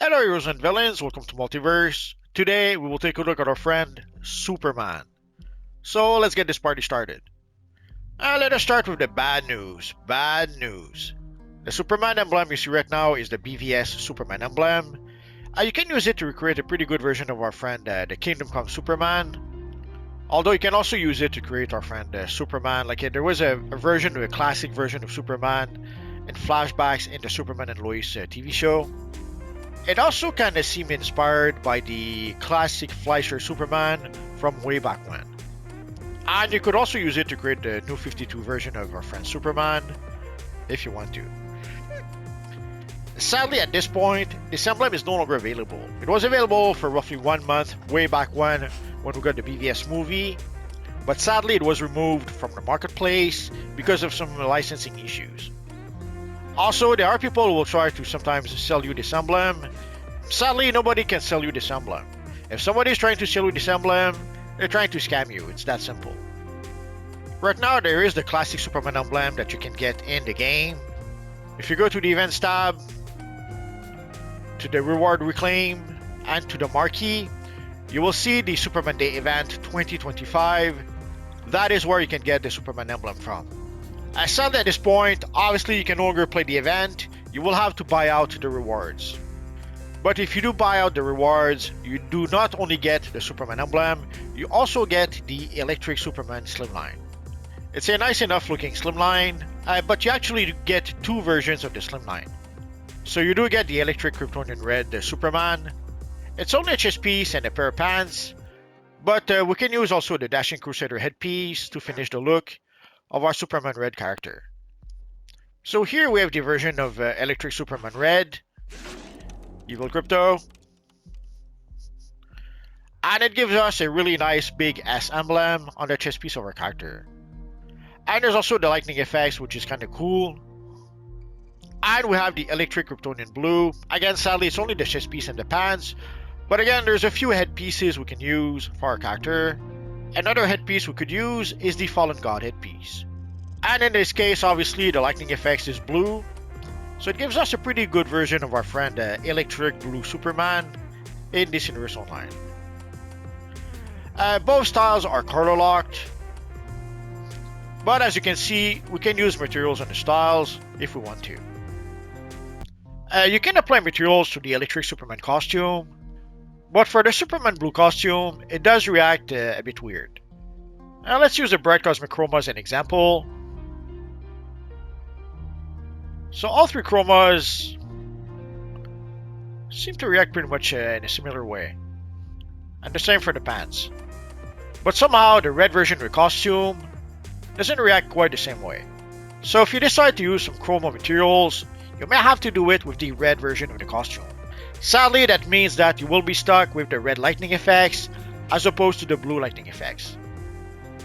Hello heroes and villains, welcome to Multiverse. Today we will take a look at our friend Superman. So let's get this party started. Let us start with the bad news. Bad news. The Superman emblem you see right now is the BVS Superman emblem. You can use it to recreate a pretty good version of our friend the Kingdom Come Superman. Although you can also use it to create our friend Superman. There was a version, a classic version of Superman in flashbacks in the Superman and Lois TV show. It also kind of seemed inspired by the classic Fleischer Superman from way back when. And you could also use it to create the new 52 version of our friend Superman, if you want to. Sadly, at this point, this emblem is no longer available. It was available for roughly 1 month, way back when we got the BVS movie, but sadly it was removed from the marketplace because of some licensing issues. Also, there are people who will try to sometimes sell you this emblem. Sadly, nobody can sell you this emblem. If somebody is trying to sell you this emblem, they're trying to scam you. It's that simple. Right now, there is the classic Superman emblem that you can get in the game. If you go to the events tab, to the reward reclaim, and to the marquee, you will see the Superman Day event 2025. That is where you can get the Superman emblem from. Sadly at this point, obviously you can no longer play the event, you will have to buy out the rewards. But if you do buy out the rewards, you do not only get the Superman emblem, you also get the Electric Superman Slimline. It's a nice enough looking Slimline, but you actually get two versions of the Slimline. So you do get the Electric Kryptonian Red Superman. It's only a chest piece and a pair of pants, but we can use also the Dashing Crusader headpiece to finish the look of our Superman Red character. So here we have the version of Electric Superman Red, Evil Crypto, and it gives us a really nice big S emblem on the chest piece of our character. And there's also the lightning effects, which is kind of cool. And we have the Electric Kryptonian Blue. Again, sadly it's only the chest piece and the pants, but again there's a few headpieces we can use for our character. Another headpiece we could use is the Fallen God headpiece. And in this case, obviously, the lightning effects is blue. So it gives us a pretty good version of our friend Electric Blue Superman in this universe online. Both styles are color locked. But as you can see, we can use materials on the styles if we want to. You can apply materials to the Electric Superman costume. But for the Superman Blue costume, it does react a bit weird. Let's use a bright cosmic chroma as an example. So all three chromas seem to react pretty much in a similar way. And the same for the pants. But somehow the red version of the costume doesn't react quite the same way. So if you decide to use some chroma materials, you may have to do it with the red version of the costume. Sadly, that means that you will be stuck with the red lightning effects as opposed to the blue lightning effects.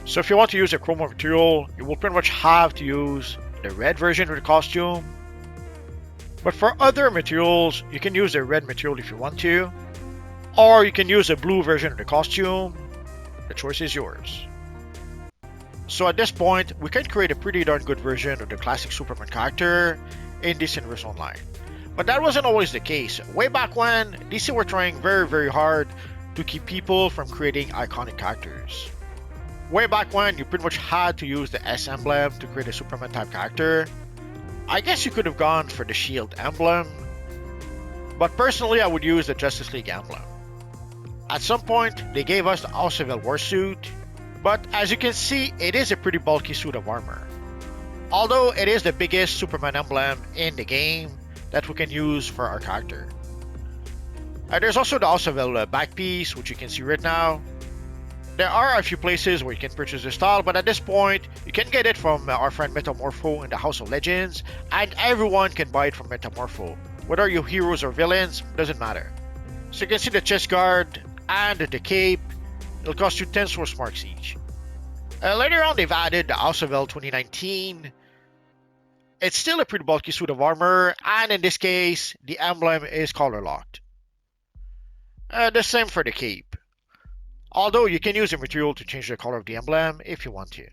So if you want to use a chroma material, you will pretty much have to use the red version of the costume. But for other materials, you can use the red material if you want to, or you can use the blue version of the costume. The choice is yours. So at this point, we can create a pretty darn good version of the classic Superman character in this universe online. But that wasn't always the case. Way back when, DC were trying very hard to keep people from creating iconic characters. Way back when, you pretty much had to use the S emblem to create a Superman type character. I guess you could have gone for the Shield emblem, but personally I would use the Justice League emblem. At some point, they gave us the House of El War suit, but as you can see, it is a pretty bulky suit of armor. Although it is the biggest Superman emblem in the game that we can use for our character. There's also the House of El back piece, which you can see right now. There are a few places where you can purchase the style, but at this point, you can get it from our friend Metamorpho in the House of Legends, and everyone can buy it from Metamorpho. Whether you're heroes or villains, doesn't matter. So you can see the chest guard and the cape. It'll cost you 10 source marks each. Later on, they've added the House of El 2019. It's still a pretty bulky suit of armor, and in this case, the emblem is color locked. The same for the cape. Although you can use a material to change the color of the emblem if you want to.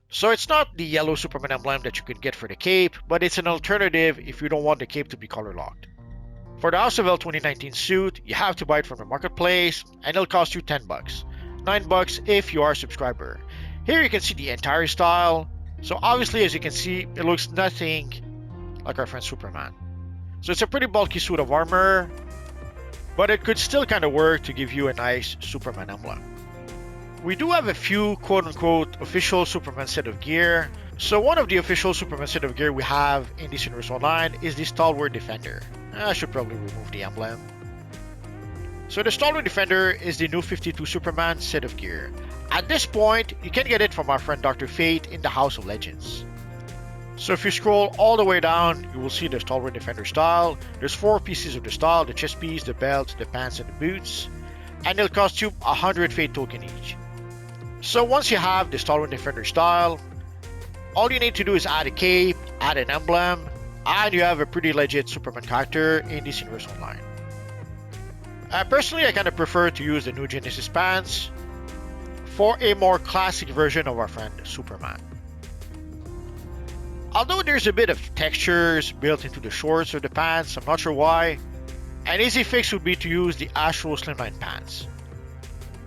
So it's not the yellow Superman emblem that you can get for the cape, but it's an alternative if you don't want the cape to be color locked. For the House of L 2019 suit, you have to buy it from the marketplace, and it'll cost you 10 bucks. 9 bucks if you are a subscriber. Here you can see the entire style. So obviously, as you can see, it looks nothing like our friend Superman. So it's a pretty bulky suit of armor, but it could still kind of work to give you a nice Superman emblem. We do have a few quote-unquote official Superman set of gear. So one of the official Superman set of gear we have in this Universal line is the Stalwart Defender. I should probably remove the emblem. So the Stalwart Defender is the new 52 Superman set of gear. At this point, you can get it from our friend Dr. Fate in the House of Legends. So if you scroll all the way down, you will see the Stalwart Defender style. There's 4 pieces of the style: the chest piece, the belt, the pants, and the boots. And it'll cost you 100 Fate token each. So once you have the Stalwart Defender style, all you need to do is add a cape, add an emblem, and you have a pretty legit Superman character in this Universal line. Personally, I kind of prefer to use the new Genesis pants for a more classic version of our friend Superman. Although there's a bit of textures built into the shorts or the pants, I'm not sure why, an easy fix would be to use the Astro Slimline pants.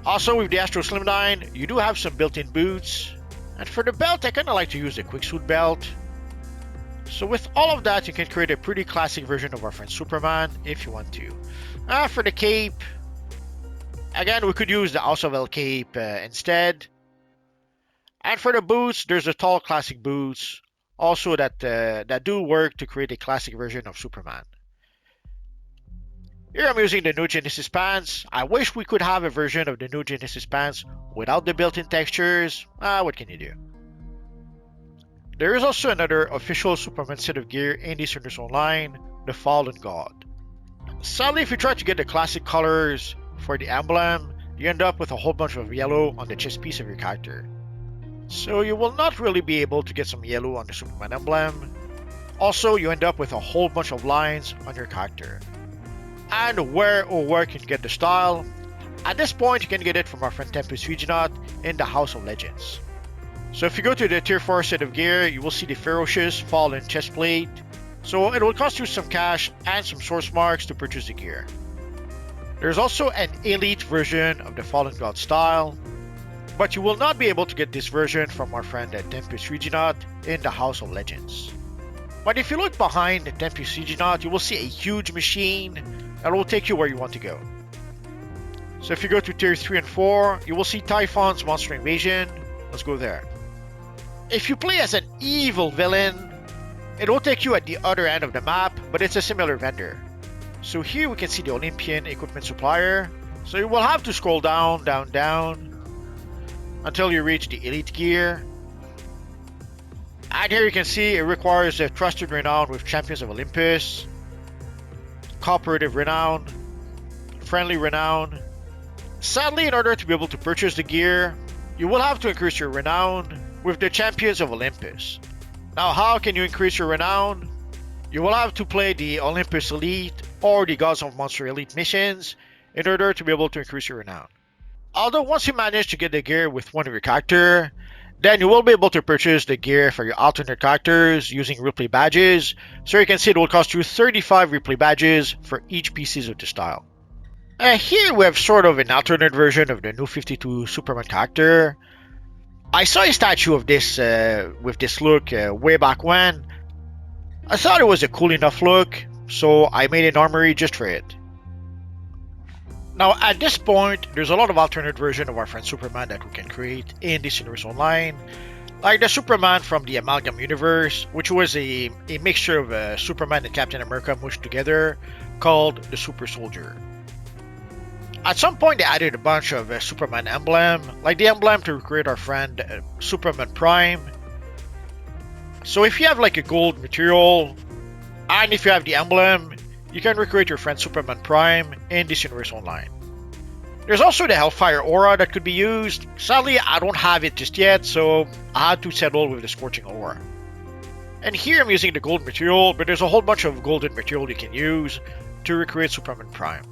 Also, with the Astro Slimline, you do have some built-in boots, and for the belt, I kind of like to use the Quicksuit belt. So with all of that, you can create a pretty classic version of our friend Superman if you want to. For the cape, again, we could use the House of L cape instead. And for the boots, there's the tall classic boots, also that do work to create a classic version of Superman. Here I'm using the new Genesis pants. I wish we could have a version of the new Genesis pants without the built-in textures. What can you do? There is also another official Superman set of gear in this Universal line, the Fallen God. Sadly, if you try to get the classic colors for the emblem, you end up with a whole bunch of yellow on the chest piece of your character. So you will not really be able to get some yellow on the Superman emblem. Also, you end up with a whole bunch of lines on your character. And where can you get the style? At this point, you can get it from our friend Tempest Reginot in the House of Legends. So if you go to the Tier 4 set of gear, you will see the Ferocious Fallen chestplate. So it will cost you some cash and some source marks to purchase the gear. There's also an elite version of the Fallen God style, but you will not be able to get this version from our friend Tempest Reginot in the House of Legends. But if you look behind the Tempest Reginot, you will see a huge machine that will take you where you want to go. So if you go to Tier 3 and 4, you will see Typhon's Monster Invasion. Let's go there. If you play as an evil villain, it will take you at the other end of the map, but it's a similar vendor. So here we can see the Olympian equipment supplier. So you will have to scroll down until you reach the elite gear. And here you can see it requires a trusted renown with Champions of Olympus, cooperative renown, friendly renown. Sadly, in order to be able to purchase the gear, you will have to increase your renown with the Champions of Olympus. Now, how can you increase your renown? You will have to play the Olympus Elite or the Gods of Monster Elite missions in order to be able to increase your renown. Although once you manage to get the gear with one of your character, then you will be able to purchase the gear for your alternate characters using replay badges. So you can see it will cost you 35 replay badges for each pieces of the style. Here we have sort of an alternate version of the new 52 Superman character. I saw a statue of this with this look way back when. I thought it was a cool enough look, so I made an armory just for it. Now at this point, there's a lot of alternate version of our friend Superman that we can create in this Universal line. Like the Superman from the Amalgam universe, which was a mixture of Superman and Captain America mushed together, called the Super Soldier. At some point they added a bunch of Superman emblem, like the emblem to recreate our friend Superman Prime. So if you have like a gold material, and if you have the emblem, you can recreate your friend Superman Prime in this Universal line. There's also the Hellfire Aura that could be used. Sadly, I don't have it just yet, so I had to settle with the Scorching Aura. And here I'm using the gold material, but there's a whole bunch of golden material you can use to recreate Superman Prime.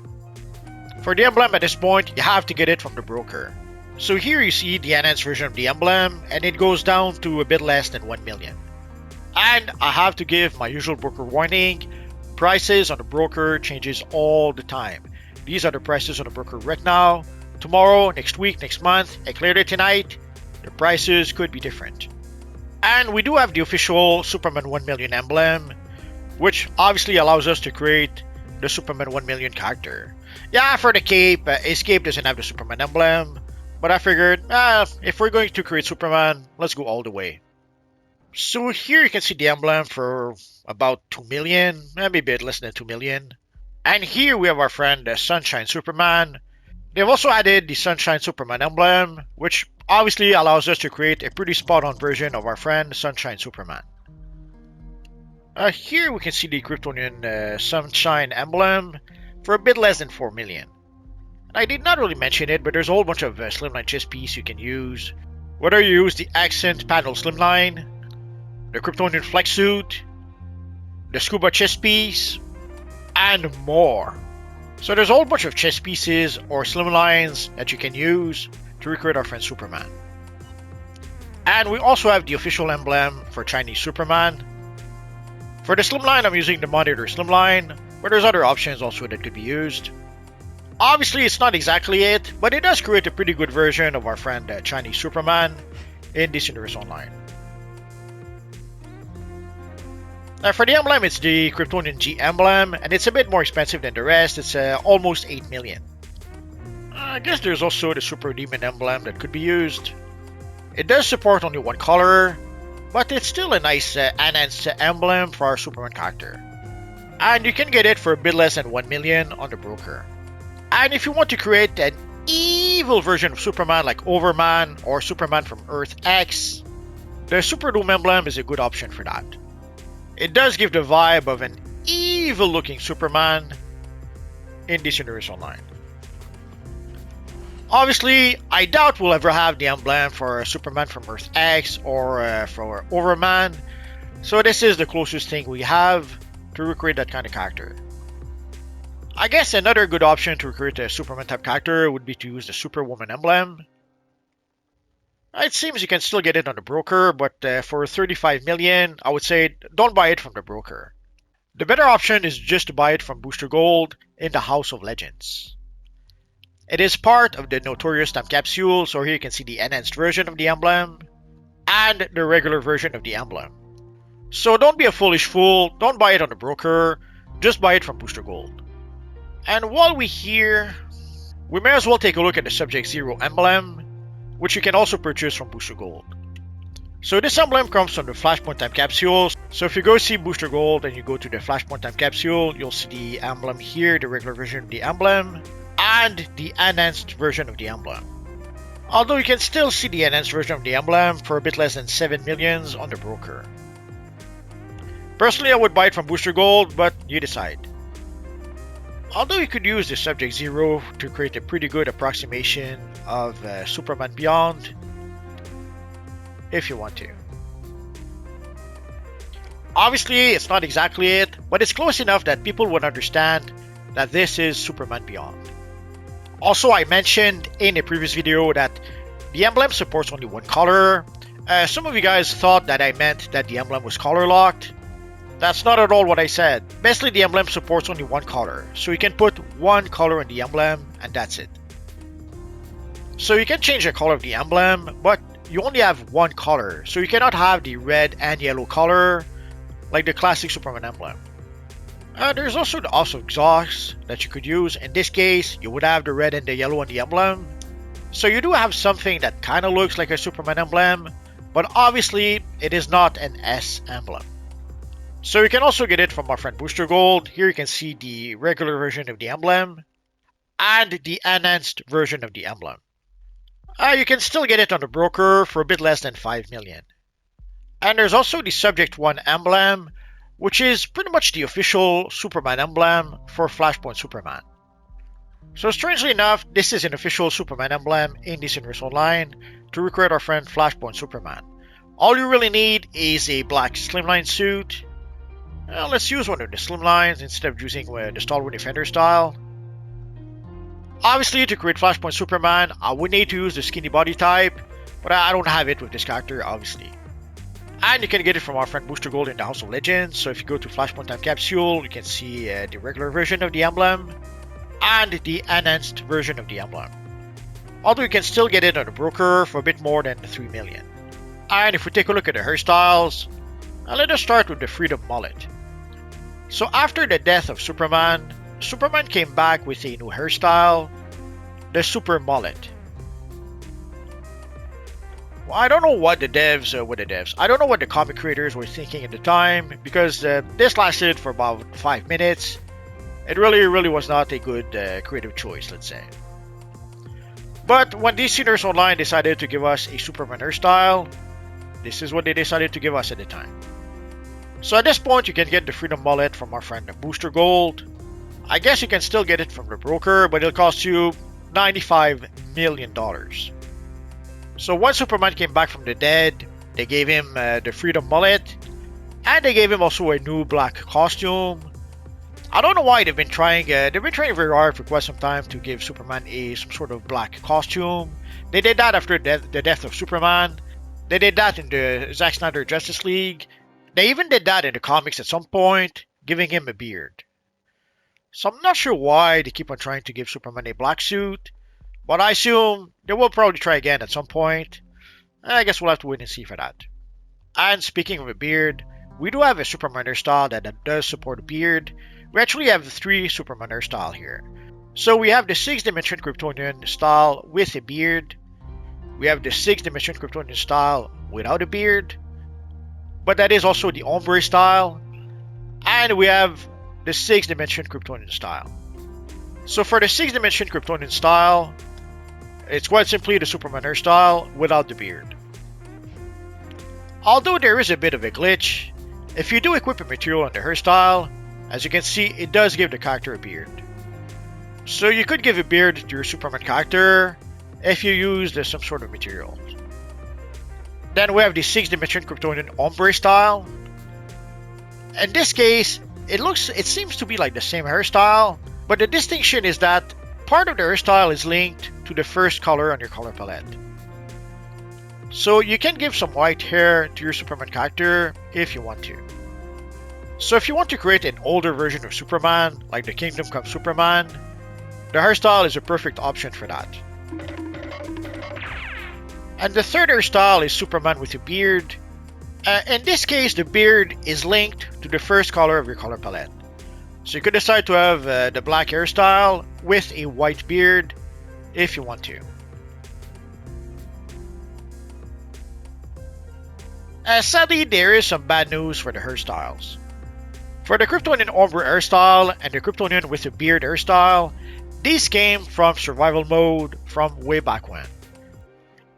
For the emblem at this point, you have to get it from the broker. So here you see the enhanced version of the emblem, and it goes down to a bit less than 1 million. And I have to give my usual broker warning, prices on the broker changes all the time. These are the prices on the broker right now. Tomorrow, next week, next month, and later tonight, the prices could be different. And we do have the official Superman 1 million emblem, which obviously allows us to create the Superman 1 million character. Yeah, for the cape, his cape doesn't have the Superman emblem, but I figured, if we're going to create Superman, let's go all the way. So here you can see the emblem for about 2 million, maybe a bit less than 2 million. And here we have our friend, the Sunshine Superman. They've also added the Sunshine Superman emblem, which obviously allows us to create a pretty spot-on version of our friend, Sunshine Superman. Here we can see the Kryptonian Sunshine emblem for a bit less than 4 million. And I did not really mention it, but there's a whole bunch of slimline chest piece you can use. Whether you use the Accent Panel Slimline, the Kryptonian Flex Suit, the Scuba chest piece, and more. So there's a whole bunch of chest pieces or slimlines that you can use to recreate our friend Superman. And we also have the official emblem for Chinese Superman. For the slimline, I'm using the Monitor slimline, but there's other options also that could be used. Obviously, it's not exactly it, but it does create a pretty good version of our friend Chinese Superman in DC Universe Online. Now for the emblem, it's the Kryptonian G emblem, and it's a bit more expensive than the rest. It's almost 8 million. I guess there's also the Super Demon emblem that could be used. It does support only one color, but it's still a nice enhanced emblem for our Superman character. And you can get it for a bit less than 1 million on the broker. And if you want to create an evil version of Superman like Overman or Superman from Earth X, the Super Doom emblem is a good option for that. It does give the vibe of an evil looking Superman in DC Universe Online. Obviously, I doubt we'll ever have the emblem for Superman from Earth X or for Overman, so this is the closest thing we have to recreate that kind of character. I guess another good option to recreate a Superman type character would be to use the Superwoman emblem. It seems you can still get it on the broker, but for 35 million, I would say don't buy it from the broker. The better option is just to buy it from Booster Gold in the House of Legends. It is part of the Notorious Time Capsule, so here you can see the enhanced version of the emblem and the regular version of the emblem. So don't be a foolish fool, don't buy it on the broker, just buy it from Booster Gold. And while we're here, we may as well take a look at the Subject Zero emblem, which you can also purchase from Booster Gold. So this emblem comes from the Flashpoint Time Capsule. So if you go see Booster Gold and you go to the Flashpoint Time Capsule, you'll see the emblem here, the regular version of the emblem, and the enhanced version of the emblem. Although you can still see the enhanced version of the emblem for a bit less than 7 millions on the broker. Personally, I would buy it from Booster Gold, but you decide. Although you could use the Subject Zero to create a pretty good approximation of Superman Beyond, if you want to. Obviously, it's not exactly it, but it's close enough that people would understand that this is Superman Beyond. Also, I mentioned in a previous video that the emblem supports only one color. Some of you guys thought that I meant that the emblem was color locked. That's not at all what I said. Basically, the emblem supports only one color, so you can put one color in the emblem, and that's it. So you can change the color of the emblem, but you only have one color, so you cannot have the red and yellow color like the classic Superman emblem. There's also the House of Exhaust that you could use. In this case, you would have the red and the yellow on the emblem. So you do have something that kind of looks like a Superman emblem, but obviously it is not an S emblem. So you can also get it from our friend Booster Gold. Here you can see the regular version of the emblem and the enhanced version of the emblem. You can still get it on the broker for a bit less than 5 million. And there's also the Subject 1 emblem, which is pretty much the official Superman emblem for Flashpoint Superman. So strangely enough, this is an official Superman emblem in DC Universe Online to recreate our friend Flashpoint Superman. All you really need is a black slimline suit. Let's use one of the slimlines instead of using the Stalwart Defender style. Obviously, to create Flashpoint Superman, I would need to use the skinny body type, but I don't have it with this character, obviously. And you can get it from our friend Booster Gold in the House of Legends. So if you go to Flashpoint Time Capsule, you can see the regular version of the emblem and the enhanced version of the emblem. Although you can still get it on a broker for a bit more than 3 million. And if we take a look at the hairstyles, let us start with the Freedom Mullet. So after the death of Superman, Superman came back with a new hairstyle, the Super Mullet. Well, I don't know what the devs, I don't know what the comic creators were thinking at the time, because this lasted for about 5 minutes. It really was not a good creative choice, let's say. But when DC Universe Online decided to give us a Superman hairstyle, this is what they decided to give us at the time. So at this point, you can get the Freedom Mullet from our friend Booster Gold. I guess you can still get it from the broker, but it'll cost you $95 million. So when Superman came back from the dead, they gave him the Freedom Mullet, and they gave him also a new black costume. I don't know why they've been trying very hard for quite some time to give Superman some sort of black costume. They did that after the death of Superman. They did that in the Zack Snyder Justice League. They even did that in the comics at some point, giving him a beard. So I'm not sure why they keep on trying to give Superman a black suit, but I assume they will probably try again at some point. I guess we'll have to wait and see for that. And speaking of a beard, we do have a Superman hairstyle that does support a beard. We actually have 3 Superman hairstyles here. So we have the 6th Dimension Kryptonian style with a beard. We have the 6th Dimension Kryptonian style without a beard. But that is also the Ombre style. And we have the 6th Dimension Kryptonian style. So for the 6th Dimension Kryptonian style, it's quite simply the Superman hairstyle without the beard. Although there is a bit of a glitch, if you do equip a material on the hairstyle, as you can see, it does give the character a beard. So you could give a beard to your Superman character if you used some sort of material. Then we have the 6th Dimension Kryptonian Ombre style. In this case, it seems to be like the same hairstyle, but the distinction is that part of the hairstyle is linked to the first color on your color palette. So you can give some white hair to your Superman character if you want to. So if you want to create an older version of Superman, like the Kingdom Come Superman, the hairstyle is a perfect option for that. And the third hairstyle is Superman with a beard. In this case, the beard is linked to the first color of your color palette. So you could decide to have the black hairstyle with a white beard if you want to. Sadly, there is some bad news for the hairstyles. For the Kryptonian Ombre hairstyle and the Kryptonian with a beard hairstyle, these came from survival mode from way back when.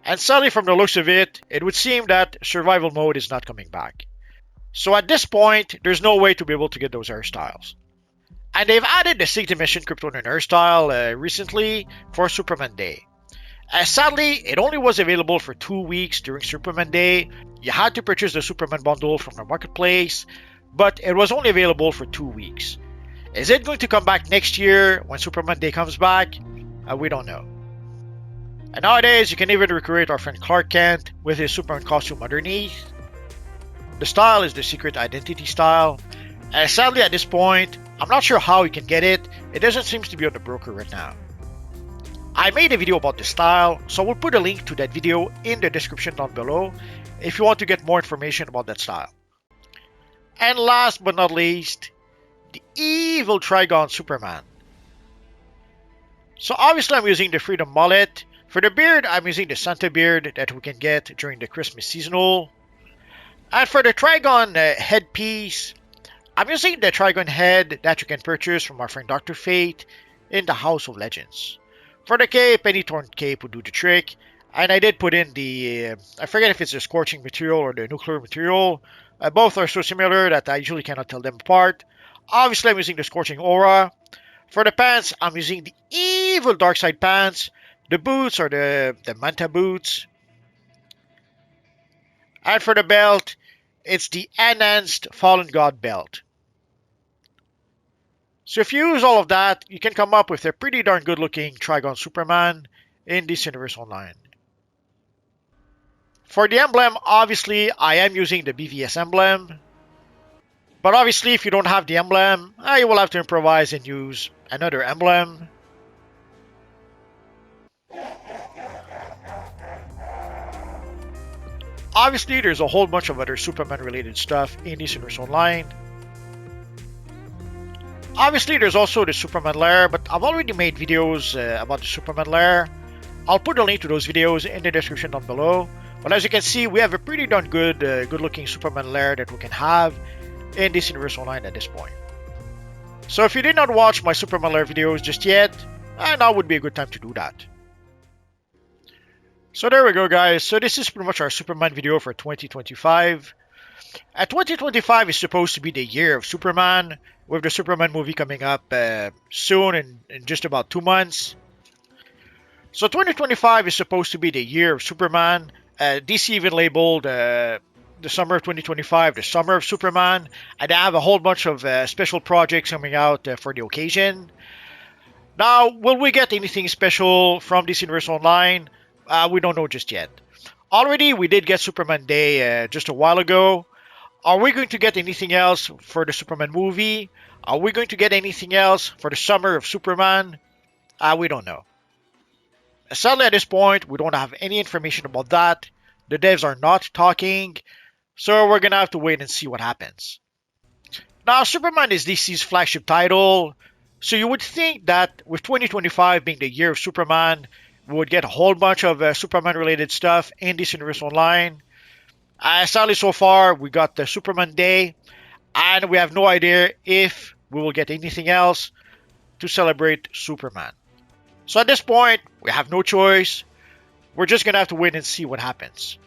And sadly, from the looks of it, it would seem that survival mode is not coming back. So at this point, there's no way to be able to get those hairstyles. And they've added the 6th Dimension Kryptonian hairstyle recently for Superman Day. Sadly, it only was available for 2 weeks during Superman Day. You had to purchase the Superman bundle from the marketplace, but it was only available for 2 weeks. Is it going to come back next year when Superman Day comes back? We don't know. And nowadays, you can even recreate our friend Clark Kent with his Superman costume underneath. The style is the Secret Identity style. Sadly, at this point, I'm not sure how you can get it. It doesn't seem to be on the broker right now. I made a video about this style, so we'll put a link to that video in the description down below if you want to get more information about that style. And last but not least, the evil Trigon Superman. So obviously I'm using the Freedom Mullet. For the beard, I'm using the Santa beard that we can get during the Christmas seasonal. And for the Trigon headpiece, I'm using the Trigon head that you can purchase from our friend Dr. Fate in the House of Legends. For the cape, any torn cape would do the trick. And I did put in the, I forget if it's the scorching material or the nuclear material. Both are so similar that I usually cannot tell them apart. Obviously, I'm using the scorching aura. For the pants, I'm using the evil Darkseid pants. The boots are the Manta boots. And for the belt, it's the enhanced Fallen God belt. So if you use all of that, you can come up with a pretty darn good looking Trigon Superman in DC Universe Online. For the emblem, obviously, I am using the BVS emblem. But obviously, if you don't have the emblem, you will have to improvise and use another emblem. Obviously, there's a whole bunch of other Superman-related stuff in this Universe Online. Obviously, there's also the Superman Lair, but I've already made videos about the Superman Lair. I'll put a link to those videos in the description down below. But as you can see, we have a pretty darn good-looking Superman Lair that we can have in this Universe Online at this point. So if you did not watch my Superman Lair videos just yet, now would be a good time to do that. So there we go, guys. So this is pretty much our Superman video for 2025. 2025 is supposed to be the year of Superman, with the Superman movie coming up soon in just about 2 months. So 2025 is supposed to be the year of Superman. DC even labeled the summer of 2025 the summer of Superman, and they have a whole bunch of special projects coming out for the occasion. Now, will we get anything special from this Universe Online? We don't know just yet. Already, we did get Superman Day just a while ago. Are we going to get anything else for the Superman movie? Are we going to get anything else for the summer of Superman? We don't know. Sadly, at this point, we don't have any information about that. The devs are not talking, so we're gonna have to wait and see what happens. Now, Superman is DC's flagship title, so you would think that with 2025 being the year of Superman, we would get a whole bunch of Superman-related stuff in this Universe Online. Sadly, so far, we got the Superman Day, and we have no idea if we will get anything else to celebrate Superman. So at this point, we have no choice. We're just gonna have to wait and see what happens.